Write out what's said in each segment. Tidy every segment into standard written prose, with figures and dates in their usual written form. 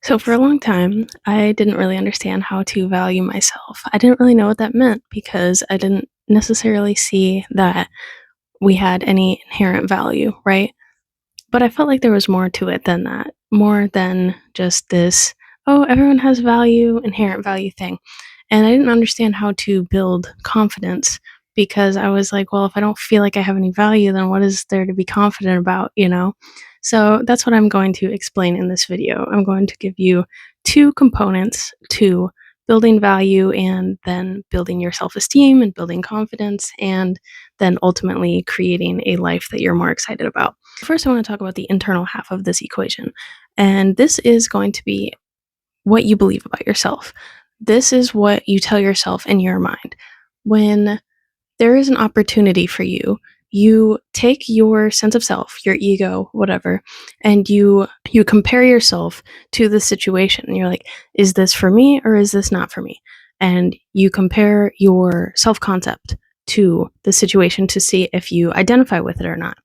So, for a long time, I didn't really understand how to value myself. I didn't really know what that meant because I didn't necessarily see that we had any inherent value, right? But I felt like there was more to it than that, more than just this, oh, everyone has value, inherent value thing. And I didn't understand how to build confidence because I was like, well, if I don't feel like I have any value, then what is there to be confident about? So that's what I'm going to explain in this video. I'm going to give you two components to building value and then building your self esteem and building confidence and then ultimately creating a life that you're more excited about. First, I want to talk about the internal half of this equation. And this is going to be what you believe about yourself. This is what you tell yourself in your mind. When there is an opportunity for you, you take your sense of self, your ego, whatever, and you compare yourself to the situation. And you're like, is this for me or is this not for me? And you compare your self-concept to the situation to see if you identify with it or not.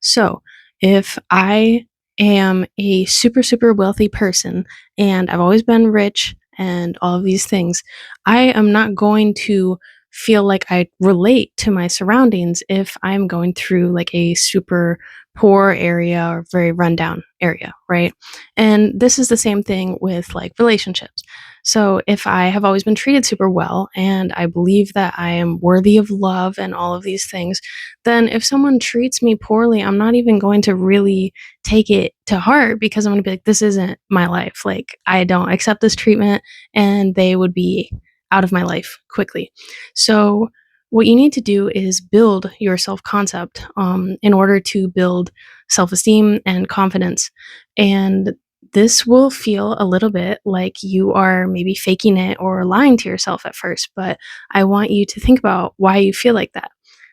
So, if I am a super super wealthy person and I've always been rich and all of these things, I am not going to feel like I relate to my surroundings if I'm going through like a super poor area or very rundown area, right? And this is the same thing with like relationships. So if I have always been treated super well and I believe that I am worthy of love and all of these things, then if someone treats me poorly, I'm not even going to really take it to heart because I'm going to be like, this isn't my life. Like, I don't accept this treatment, and they would be out of my life quickly. So, what you need to do is build your self concept in order to build self esteem and confidence. And this will feel a little bit like you are maybe faking it or lying to yourself at first, but I want you to think about why you feel like that.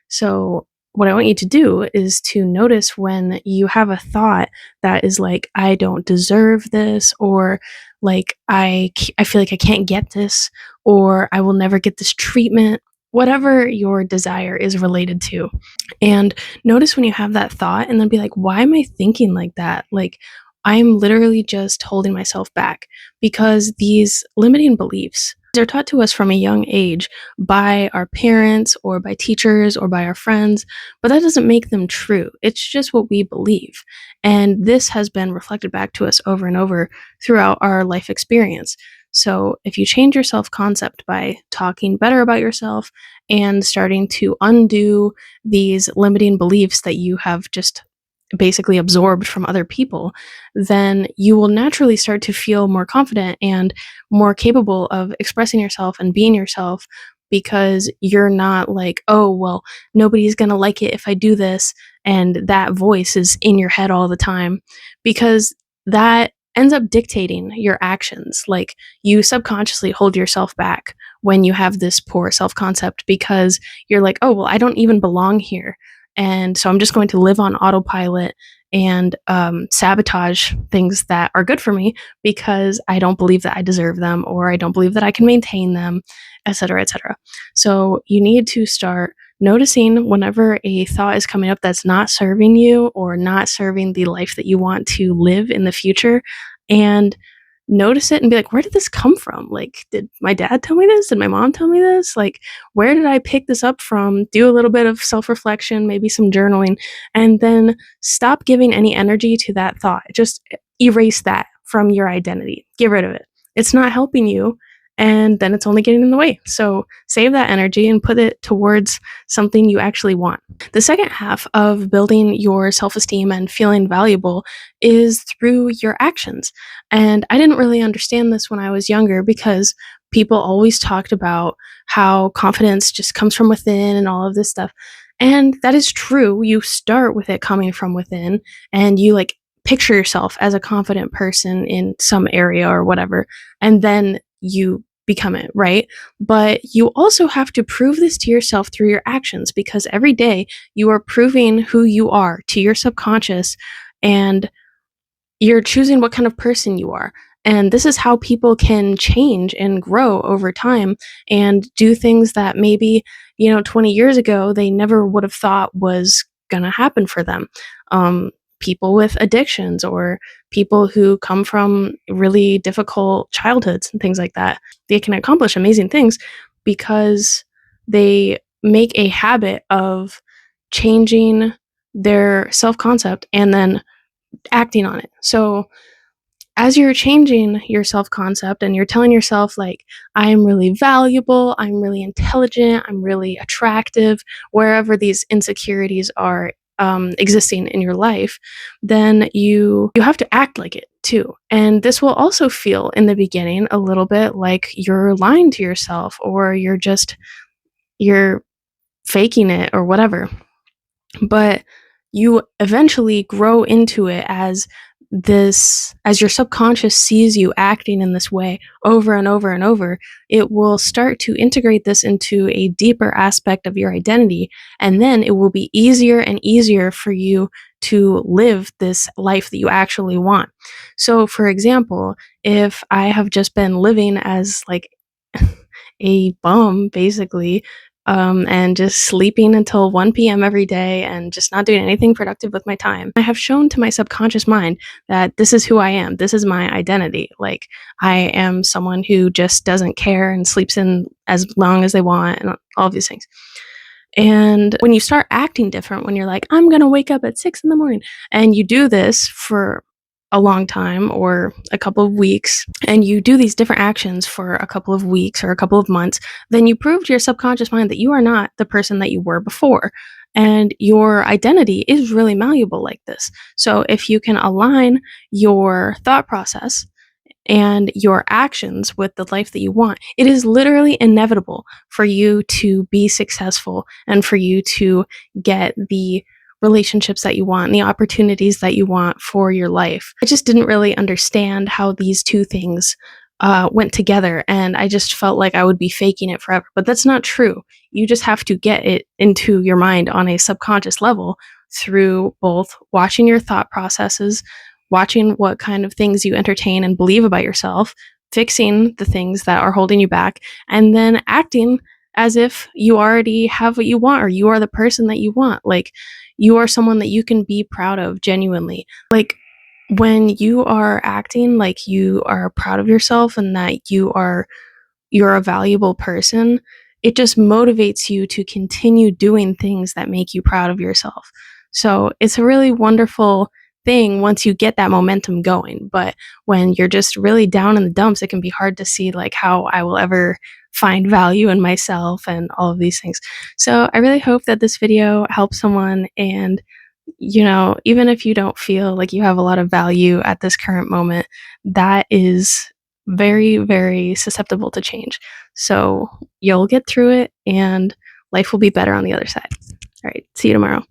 So, what I want you to do is to notice when you have a thought that is like, I don't deserve this, or like, I feel like I can't get this, or I will never get this treatment, whatever your desire is related to. And notice when you have that thought and then be like, why am I thinking like that? Like, I'm literally just holding myself back because these limiting beliefs are taught to us from a young age by our parents or by teachers or by our friends, but that doesn't make them true. It's just what we believe. And this has been reflected back to us over and over throughout our life experience. So if you change your self concept by talking better about yourself and starting to undo these limiting beliefs that you have just basically absorbed from other people, then you will naturally start to feel more confident and more capable of expressing yourself and being yourself because you're not like, oh, well, nobody's going to like it if I do this. And that voice is in your head all the time because that ends up dictating your actions. Like, you subconsciously hold yourself back when you have this poor self concept because you're like, oh, well, I don't even belong here. And so I'm just going to live on autopilot and sabotage things that are good for me because I don't believe that I deserve them or I don't believe that I can maintain them, et cetera, et cetera. So you need to start noticing whenever a thought is coming up that's not serving you or not serving the life that you want to live in the future, and notice it and be like, where did this come from? Like, did my dad tell me this? Did my mom tell me this? Like, where did I pick this up from? Do a little bit of self reflection, maybe some journaling, and then stop giving any energy to that thought. Just erase that from your identity. Get rid of it. It's not helping you, and then it's only getting in the way. So save that energy and put it towards something you actually want. The second half of building your self esteem and feeling valuable is through your actions. And I didn't really understand this when I was younger because people always talked about how confidence just comes from within and all of this stuff. And that is true. You start with it coming from within and you like picture yourself as a confident person in some area or whatever. And then you become it, right? But you also have to prove this to yourself through your actions because every day you are proving who you are to your subconscious, and you're choosing what kind of person you are. And this is how people can change and grow over time and do things that maybe, 20 years ago, they never would have thought was going to happen for them. people with addictions or people who come from really difficult childhoods and things like that. They can accomplish amazing things because they make a habit of changing their self concept and then acting on it. So, as you're changing your self concept and you're telling yourself, like, I'm really valuable, I'm really intelligent, I'm really attractive, wherever these insecurities are existing in your life, then you have to act like it too. And this will also feel in the beginning a little bit like you're lying to yourself or you're faking it or whatever. But you eventually grow into it as your subconscious sees you acting in this way over and over and over. It will start to integrate this into a deeper aspect of your identity, and then it will be easier and easier for you to live this life that you actually want. So for example, if I have just been living as like a bum basically, and just sleeping until 1 p.m. every day and just not doing anything productive with my time, I have shown to my subconscious mind that this is who I am. This is my identity. Like, I am someone who just doesn't care and sleeps in as long as they want and all of these things. And when you start acting different, when you're like, I'm going to wake up at 6 in the morning, and you do this for a long time or a couple of weeks, and you do these different actions for a couple of weeks or a couple of months, then you prove to your subconscious mind that you are not the person that you were before. And your identity is really malleable like this. So if you can align your thought process and your actions with the life that you want, it is literally inevitable for you to be successful and for you to get the relationships that you want and the opportunities that you want for your life. I just didn't really understand how these two things went together, and I just felt like I would be faking it forever. But that's not true. You just have to get it into your mind on a subconscious level through both watching your thought processes, watching what kind of things you entertain and believe about yourself, fixing the things that are holding you back, and then acting as if you already have what you want or you are the person that you want. Like, you are someone that you can be proud of genuinely. Like, when you are acting like you are proud of yourself and that you're a valuable person, it just motivates you to continue doing things that make you proud of yourself. So it's a really wonderful thing once you get that momentum going. But when you're just really down in the dumps, it can be hard to see like how I will ever find value in myself and all of these things. So I really hope that this video helps someone, and even if you don't feel like you have a lot of value at this current moment, that is very, very susceptible to change. So you'll get through it and life will be better on the other side. All right. See you tomorrow.